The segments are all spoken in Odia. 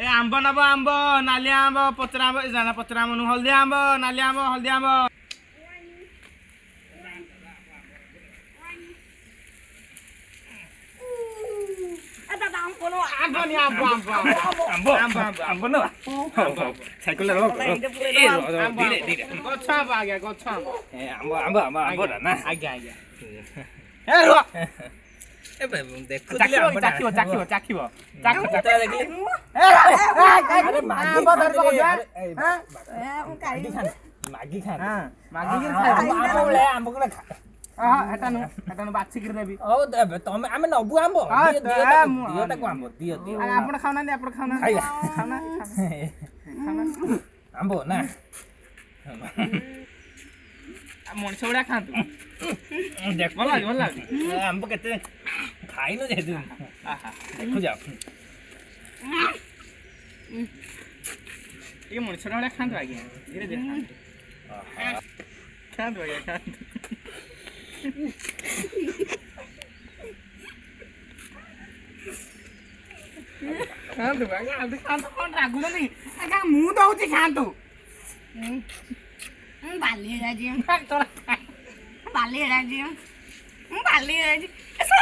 ଏ ଆମ୍ବ ନବ ଆମ୍ବ ନାଲିଆ ଆମ୍ବ ପଚରା ଆମ୍ବ ଜାନା ପଚରା ଆମ୍ବ ନୁ ହଳଦିଆ ଆମ୍ବ ନାଲିଆ ଆମ୍ବ ହଳଦିଆ ଆମ୍ବ ବାଛିକି ଦେବି ତମେ ଆମେ ନବୁ ଆମ୍ବ ଆପଣ ଖାଉନାହାନ୍ତି ଆପଣ ଆମ୍ବ ନା ମଣିଷ ଭଳିଆ ଖାଆନ୍ତୁ ଭଲ ଲାଗୁଛି ଆମ୍ବ କେତେ ଖାଇନୁ ଯେହେତୁ ଦେଖୁଛ ଟିକେ ମଣିଷ ଭଳିଆ ଖାଆନ୍ତୁ ଆଜ୍ଞା ଧୀରେ ଧୀରେ ଖାଆନ୍ତୁ ଆଜ୍ଞା ଖାଆନ୍ତୁ ଖାଆନ୍ତୁ ଆଜ୍ଞା କଣ ରାଗୁଛନ୍ତି ଆଜ୍ଞା ମୁଁ ଦଉଛି ଖାଆନ୍ତୁ ବାଲି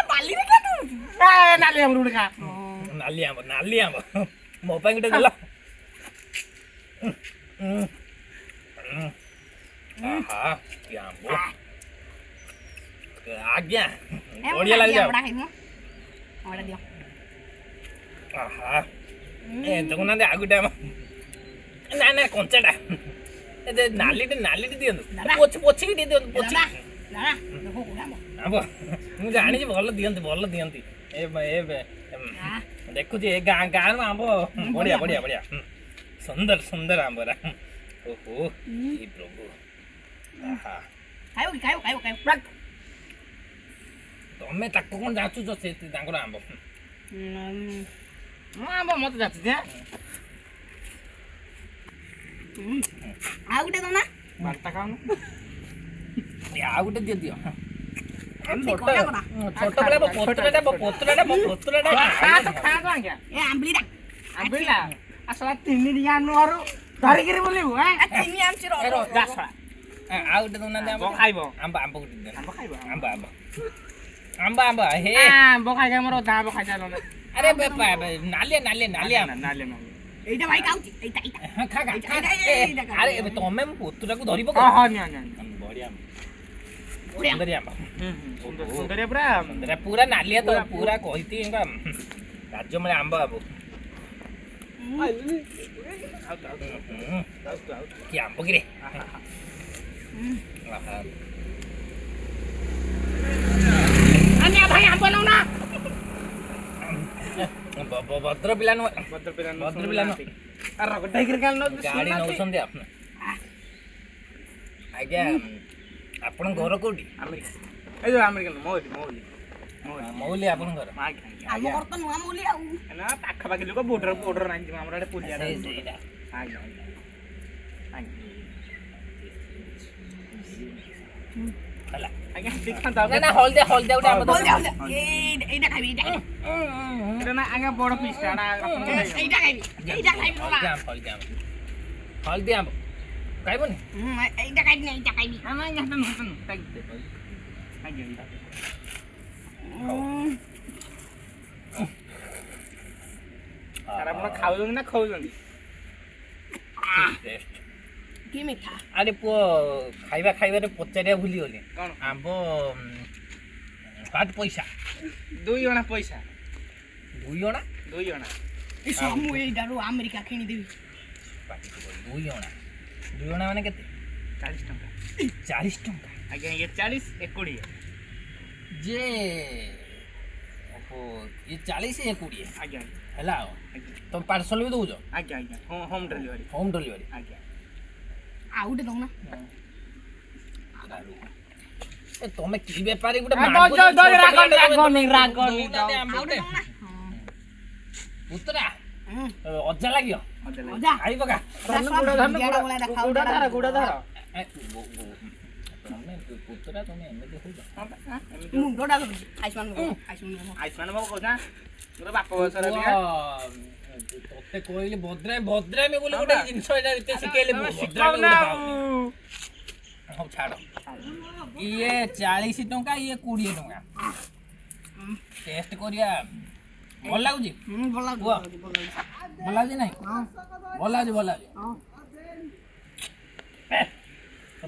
ବାଲିରେ ଖାଆନ୍ତୁ ନାଲି ଆମ୍ବ ଗୋଟେ ଖା ନାଲି ଆମ୍ବ ମୋ ପାଇଁ ଗୋଟେ ଦେଲ ଆମ୍ବ ଆଜ୍ଞା ବଢିଆ ଲାଗୁଛି ଦେଖୁନାହାନ୍ତି ଆଉ ଗୋଟେ ନା ନା କଞ୍ଚାଟା ନାଲିଟେ ଦିଅନ୍ତୁ ପୋଛିକି ଟିକେ ଦିଅନ୍ତୁ ପୋଛିକି ଆମ୍ବ ମୁଁ ଜାଣିଛି ଭଲ ଦିଅନ୍ତି ଦେଖୁଛି ଏ ଗାଁରୁ ଆମ୍ବ ବଢିଆ ସୁନ୍ଦର ଆମ୍ବରା ଓହୋ ପ୍ରଭୁ ତମେ ତାକୁ କଣ ଯାଚୁଛ ସେ ତାଙ୍କର ଆମ୍ବ ଆମ୍ବ ମତେ ଯାଚୁଛି ଆଉ ଗୋଟେ ଦଉନା ବାର୍ତ୍ତା ଖାଉନୁ ଆଉ ଗୋଟେ ଦିଅ ଛୋଟ ପତ୍ରଟା ଆମ୍ବିଳା ଆସିଲା 3 ଦିନ ନୁହରୁ ଧରିକିରି ବୁଲିବୁ ଆଉ ଗୋଟେ ଦଉନାହାନ୍ତି ଆମ୍ବ ଖାଇବ ଆମ୍ବ ଗୋଟେ ଦିଅ ଆମ୍ବ ଖାଇବ ଆମ୍ବ ହେ ଆମ୍ବ ଖାଇକି ଆମର ଅଧା ଆମ୍ବ ଖାଇସାରିଲ ଆରେ ନାଲିଆ এইটা ভাই খাউছি এইটা আরে তুমি পত্রটাକୁ ଧରିବ ବଢିଆ ପୁରା ନାଲିଆ ତ ପୁରା କହିତି ରାଜ୍ୟମଳେ ଆମ୍ବ କି ଆମ୍ବ କିରେ ভাই আম্ব নাও না ଭଦ୍ର ପିଲା ନୁହଁ ଗାଡି ନଉଛନ୍ତି ଆପଣ ଆଜ୍ଞା ଆପଣଙ୍କ ଘର କୋଉଠି ଏଇ ଯୋଉ ଆମେରିକାନ ମଉଲି ଆପଣଙ୍କ ଘର ଆମ ଘର ତ ନୂଆ ମଉଲି ଆଉ ନା ପାଖାପାଖି ଲୋକ ବୋର୍ଡର ନାହିଁ ଆମର ଗୋଟେ ପୁଲିଆ ସେଇଟା ଆଜ୍ଞା ହେଲା ଆଜ୍ଞା ଦେଖାନ୍ତୁ ନା ହଳଦିଆ ଗୋଟେ ଆମ୍ବ এইটা খাবি এইটা এটা না আগে বড় পিসটা না এইটা খাবি হলদিয়া আম্ব খাইবনি এইটা খাবি না এইটা খাবি না হাতন তারা আপনারা খাওয়াছেন না খাওয়াছেন কি মিঠা আরে পুଅ ଖାଇବାରେ ପଚାରିବା ଭୁଲିଗଲି କ'ଣ ଆମ୍ବ କାଟ ପଇସା 2 ଅଣା ପଇସା 2 ଅଣା এই সব মু এইটারু আমেরিকা কিনি দেবি 2 ଅଣା ମାନେ କେତେ 40 ଟଙ୍କା 40 ଟଙ୍କା ଆଜ୍ଞା ଇଏ 40 20 ଯେ ଓହୋ ଇଏ 40 20 ଆଜ୍ଞା ହେଲା ତମ ପାର୍ସଲ ବି ଦଉଛ ଆଜ୍ଞା ହୋମ ଡେଲିଭରି ଆଜ୍ଞା ଆଉ ଗୋଟେ ଦଉନା ଏ ତମେ କି ବେପାରୀ ଗୋଟେ ପୁତରା ଅଜା ଲାଗିବ ଖାଇବ କା ଗୁଡ ଧର ତମେ ପୁତରା ତମେ ଏମିତି ହଉଛ ମୁଣ୍ଡଟା ଧରୁଛି ଆୟୁଷ୍ମାନ ବାବୁ ଆୟୁଷ୍ମାନ ବାବୁ କହୁଛା ମୋର ବାପ ବୟସର ते କହିଲେ ଭଦ୍ରାମି ବୋଲି ଗୋଟେ ଜିନିଷ ଏଟା ଏତେ ଶିଖେଇଲେ ମୁଁ ଶିଖାଉ ଭଦ୍ରାମି ନା ଗୋଟେ ପାଉନି। ହଉ ଛାଡ଼ ଇଏ 40 ଟଙ୍କା ଇଏ 20 ଟଙ୍କା ଟେଷ୍ଟ କରିବା ଭଲ ଲାଗୁଛି ଭଲ ଲାଗୁଛି, କୁହ। ଭଲ ଲାଗୁଛି। ଭଲ ଲାଗୁଛି ନାଇଁ ଭଲ ଲାଗୁଛି ଭଲ ଲାଗୁଛି ହଁ।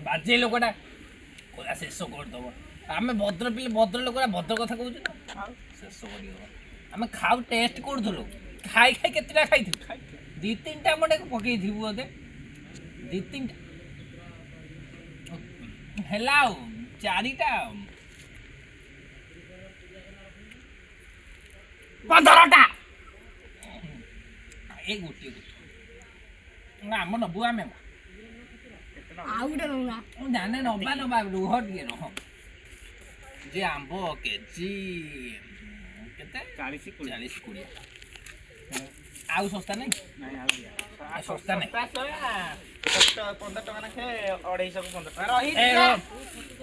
ବାଜେ ଲୋକଟା କହିଲା ଶେଷ କରିଦବ ଆମେ ଭଦ୍ର ପିଲେ ଭଦ୍ର ଲୋକଟା ଭଦ୍ର କଥା କହୁଛୁ ନା ଶେଷ କରିବ ଆମେ ଖାଉ ଟେଷ୍ଟ କରୁଥିଲୁ ଖାଇ କେତେଟା ଖାଇଥିବୁ 2-3ଟା ମଣ୍ଡେ ପକେଇଥିବୁ ବୋଧେ 2-3ଟା ହେଲା ଆଉ 4ଟା ଆଉ 15ଟା ଏ ଗୋଟିଏ ନା ଆମ ନବୁ ଆମେ ଆଉ ଗୋଟେ ନଉନା। ମୁଁ ଜାଣେ ନବା ରୁହ ଟିକେ ରହ ଯେ ଆମ୍ବ କେଜି କେତେ 40-20 ଆଉ ଶସ୍ତା ନାଇଁ ଆଉ ଶସ୍ତା ନାଇଁ 15 ଟଙ୍କା ନାଖେ 250 କୁ 15 ଟଙ୍କା ଏ ରହ,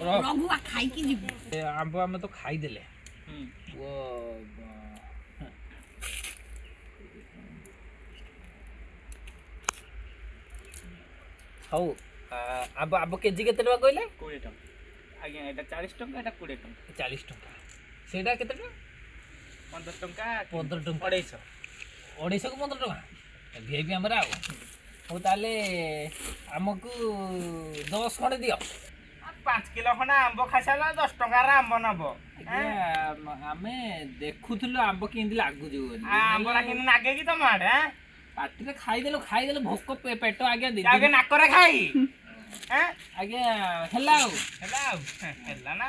ରହ। ରଘୁଆ ଖାଇକି ଯିବୁ। ଏ ଆମ୍ବ ଆମେ ତ ଖାଇଦେଲେ ହଉ ଆମ୍ବ କେଜି କେତେ ଟଙ୍କା କହିଲେ 20 ଟଙ୍କା ଆଜ୍ଞା ଏଟା 40 ଟଙ୍କା ଏଟା 20 ଟଙ୍କା 40 ଟଙ୍କା ସେଇଟା କେତେ ଟଙ୍କା 15 ଟଙ୍କା 15 ଟଙ୍କା 250 250 କୁ 15 ଟଙ୍କା ଭିଆଇପି ଆମର ଆଉ ହଉ ତାହେଲେ ଆମକୁ 10 ଖଣ୍ଡେ ଦିଅ 5 କିଲୋ ଖଣ୍ଡେ ଆମ୍ବ ଖାଇସାରିଲା 10 ଟଙ୍କାର ଆମ୍ବ ନବ ଆମେ ଦେଖୁଥିଲୁ ଆମ୍ବ କେମିତି ଲାଗୁଛି ବୋଲି ଆମ୍ବରା କେମିତି ନାଗେ କି ତମ ଆଡେ ପାଟିରେ ଖାଇଦେଲେ ଭୋକ ପେଟ ଆଜ୍ଞା ଆଗେ ନାକରେ ଖାଇ ଆଜ୍ଞା ହେଲା ଆଉ ହେଲା ନା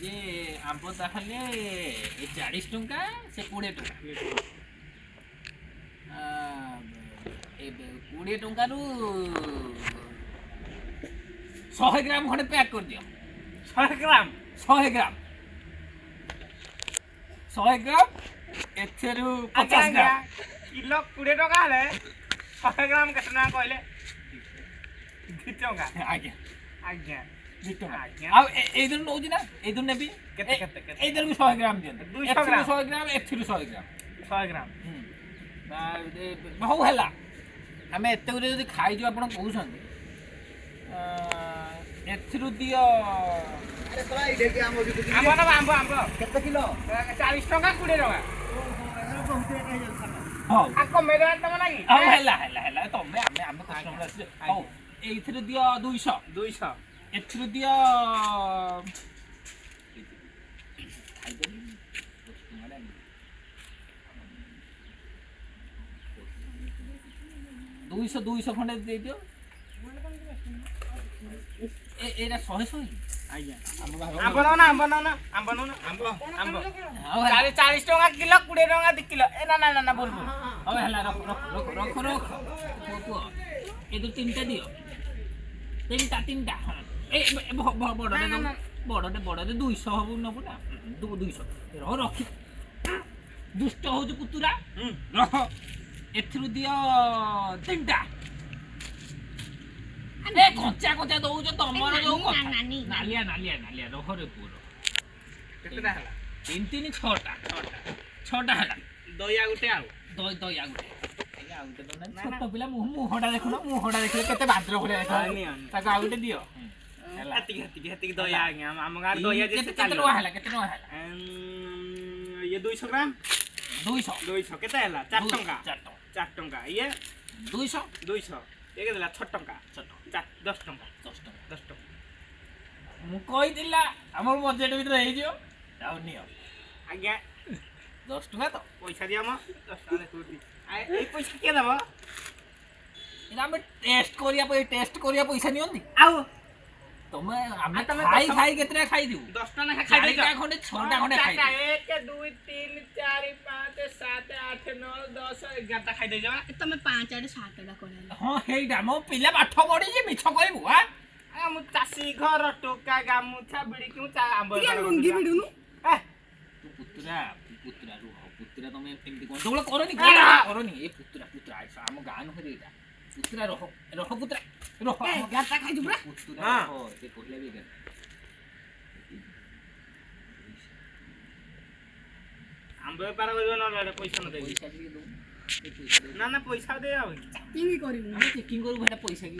ଯେ ଆମ୍ବ ତାହେଲେ 40 ଟଙ୍କା ସେ 20 ଟଙ୍କା 20 ଟଙ୍କାରୁ 100 ଗ୍ରାମ ଖଣ୍ଡେ ପ୍ୟାକ୍ କରିଦିଅ 100 ଗ୍ରାମ 100 ଗ୍ରାମ ଏଥିରୁ 50 ଗ୍ରାମ କିଲୋ 20 ଟଙ୍କା ହେଲେ 100 ଗ୍ରାମ କେତେ ଟଙ୍କା କହିଲେ 2 ଟଙ୍କା ଆଜ୍ଞା ଆଜ୍ଞା 2 ଟଙ୍କା ଆଜ୍ଞା ଆଉ ଏଇଥିରୁ ନଉଛି ନା ଏଇଥିରୁ ନେବି କେତେ ଏଇଥିରୁ 100 ଗ୍ରାମ ଦିଅନ୍ତୁ 200 ଗ୍ରାମ 100 ଗ୍ରାମ ଏଥିରୁ 100 ଗ୍ରାମ 100 ଗ୍ରାମ ହଉ ହେଲା ଆମେ ଏତେ ଗୁଡେ ଯଦି ଖାଇଛୁ ଆପଣ କହୁଛନ୍ତି ଏଥିରୁ ଦିଅ ଆମ୍ବ କେତେ କିଲୋ 40 ଟଙ୍କା 20 ଟଙ୍କା ହଉ କମେଇଦେବା ତମ ଲାଗି ହଉ ହେଲା ତମେ ଆମେ କଷ୍ଟମର ଆସିଛେ ହଉ ଏଇଥିରୁ ଦିଅ 200 ଏଥିରୁ ଦିଅ 200 ଖଣ୍ଡେ ଦେଇଦିଅ ଏଇଟା 100 ଆଜ୍ଞା ଆମ୍ବ ଆମ୍ବ ନଉନା 40 ଟଙ୍କା କିଲୋ 20 ଟଙ୍କା 2 କିଲୋ ନା ବୋଲ ହଉ ହେଲା ରଖ ଏ 3ଟା ଦିଅ 3ଟା ବଡ଼ଟେ 200 ହବ ନବୁ ନା 200 ରଖି ଦୁଷ୍ଟ ହଉଛି ପୁତୁରା ରହ ଏଥିରୁ ଦିଅ 3ଟା କଞ୍ଚା ଦଉଛ ତମର ଯୋଉ କଥା ନାଲିଆ ରହରେ ପୁଅ କେତେଟା ହେଲା 3 6ଟା ହେଲା ଦୟା ଗୋଟେ ଆଉ ଦଇ ଆଉ ଗୋଟେ ଛୋଟ ପିଲା ମୁହଁଟା ଦେଖୁନ ମୁହଁଟା ଦେଖିଲେ କେତେ ଭାଦ୍ର ଭଳିଆ ଦେଖା ତାକୁ ଆଉ ଗୋଟେ ଦିଅ ହେତିକି ଦୟା ଆଜ୍ଞା ଆମ ଗାଁରେ ଦୟା କେତେ ଟଙ୍କା ହେଲା ଇଏ 200 ଗ୍ରାମ 200 କେତେ ହେଲା 4 ଟଙ୍କା 4 ଟଙ୍କା ଇଏ 200 ଇଏ କେତେ ହେଲା 6 ଟଙ୍କା 10 ଟଙ୍କା ମୁଁ କହିଥିଲା ଆମର ବଜେଟ୍ ଭିତରେ ହେଇଯିବ ଆଉ ନିଅ ଆଜ୍ଞା 10 ଟଙ୍କା ତ ପଇସା ଦିଅ ମ 10 ଟଙ୍କା ଦେଖୁଛି ଏଇ ପଇସା କିଏ ଦବ ଏଇଟା ଆମେ ଟେଷ୍ଟ କରିବା ପଇସା ନିଅନ୍ତି ଆଉ ତମେ ଆମେ ଖାଇ କେତେଟା ଖାଇଥିବୁ 10 ଟଙ୍କା ଖାଇଦେଇଛ 4ଟା ଖଣ୍ଡେ 6ଟା ଖଣ୍ଡେ ଖାଇଥିବୁ 1 2 3 4 5 7 8 9 10 11ଟା ଖାଇଦେଇଛ ତମେ 5 ଆଡେ 7ଟା କହିଲା। ହଁ ହେଇଟା ମୋ ପିଲା ପାଠ ପଢିଛି ମିଛ କହିବୁ ମୁଁ ଚାଷୀ ଘର ଟୋକା ଗାମୁଛା ବିଡିକି ମୁଁ ଆମ୍ବ ଲୁଙ୍ଗି ବିଡୁନୁ ତୁ ପୁତୁରା ରୁହ ପୁତୁରା ତମେ ଏମିତି କରନି ଏ ପୁତୁରା ଆମ ଗାଁ ନୁହେଁ ଏଇଟା କୁତୁରା ରହ କୁତୁରା ରହ ଏ ଗାଟା ଖାଇଛୁ ପୁରା କୁତୁରା ହଁ। ରହ ସେ କହିଲେ ବି ଏଗାର ଆମ୍ବ ବେପାର କରିବ ନହେଲେ ପଇସା ନ ଦେବି ପଇସା ଟିକେ ଦଉ ଏ ପଇସା ନା ପଇସା ଦେଇ ଆଉ କିଙ୍ଗ କରିବୁ ଆମେ ଚେକିଂ କରିବୁ ହେଟା ପଇସା କି